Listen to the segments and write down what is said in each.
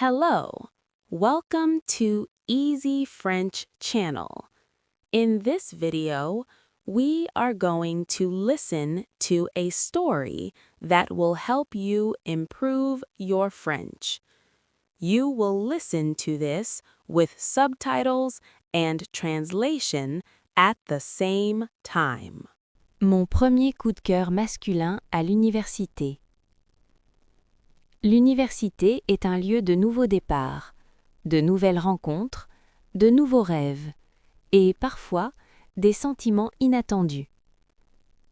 Hello, welcome to Easy French Channel. In this video, we are going to listen to a story that will help you improve your French. You will listen to this with subtitles and translation at the same time. Mon premier coup de cœur masculin à l'université. L'université est un lieu de nouveaux départs, de nouvelles rencontres, de nouveaux rêves, et parfois des sentiments inattendus.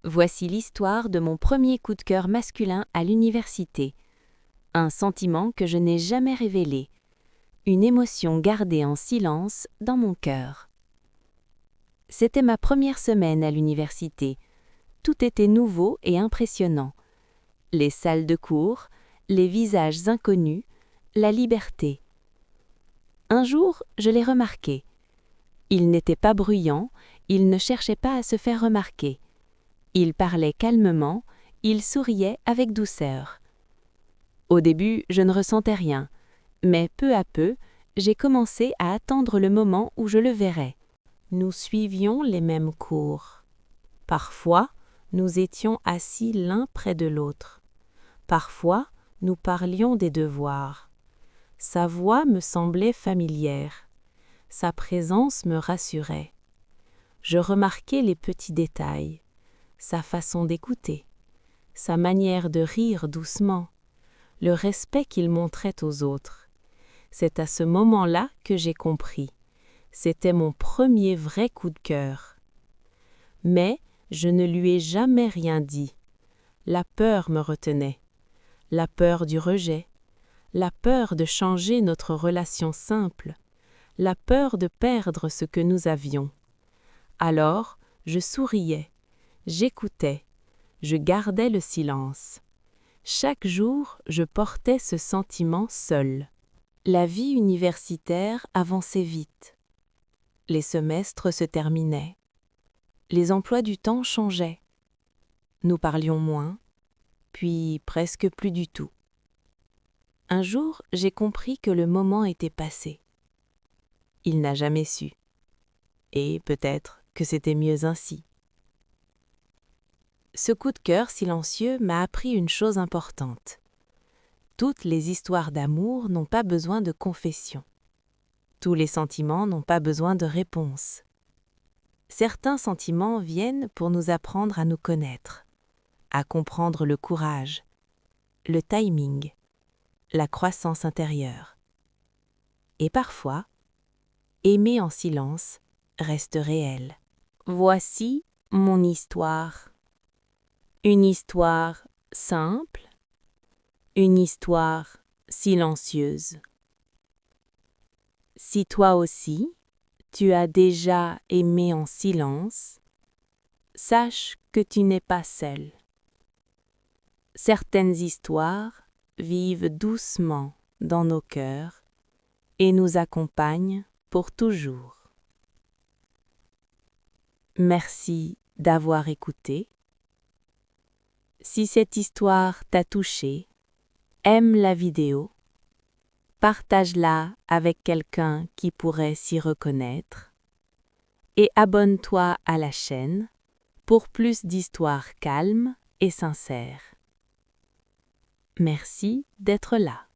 Voici l'histoire de mon premier coup de cœur masculin à l'université. Un sentiment que je n'ai jamais révélé, une émotion gardée en silence dans mon cœur. C'était ma première semaine à l'université. Tout était nouveau et impressionnant. Les salles de cours, les visages inconnus, la liberté. Un jour, je l'ai remarqué. Il n'était pas bruyant, il ne cherchait pas à se faire remarquer. Il parlait calmement, il souriait avec douceur. Au début, je ne ressentais rien, mais peu à peu, j'ai commencé à attendre le moment où je le verrais. Nous suivions les mêmes cours. Parfois, nous étions assis l'un près de l'autre. Parfois, nous parlions des devoirs. Sa voix me semblait familière. Sa présence me rassurait. Je remarquais les petits détails, sa façon d'écouter, sa manière de rire doucement, le respect qu'il montrait aux autres. C'est à ce moment-là que j'ai compris. C'était mon premier vrai coup de cœur. Mais je ne lui ai jamais rien dit. La peur me retenait. La peur du rejet, la peur de changer notre relation simple, la peur de perdre ce que nous avions. Alors, je souriais, j'écoutais, je gardais le silence. Chaque jour, je portais ce sentiment seul. La vie universitaire avançait vite. Les semestres se terminaient. Les emplois du temps changeaient. Nous parlions moins, puis presque plus du tout. Un jour, j'ai compris que le moment était passé. Il n'a jamais su. Et peut-être que c'était mieux ainsi. Ce coup de cœur silencieux m'a appris une chose importante. Toutes les histoires d'amour n'ont pas besoin de confession. Tous les sentiments n'ont pas besoin de réponse. Certains sentiments viennent pour nous apprendre à nous connaître, à comprendre le courage, le timing, la croissance intérieure. Et parfois, aimer en silence reste réel. Voici mon histoire. Une histoire simple, une histoire silencieuse. Si toi aussi, tu as déjà aimé en silence, sache que tu n'es pas seul. Certaines histoires vivent doucement dans nos cœurs et nous accompagnent pour toujours. Merci d'avoir écouté. Si cette histoire t'a touché, aime la vidéo, partage-la avec quelqu'un qui pourrait s'y reconnaître et abonne-toi à la chaîne pour plus d'histoires calmes et sincères. Merci d'être là.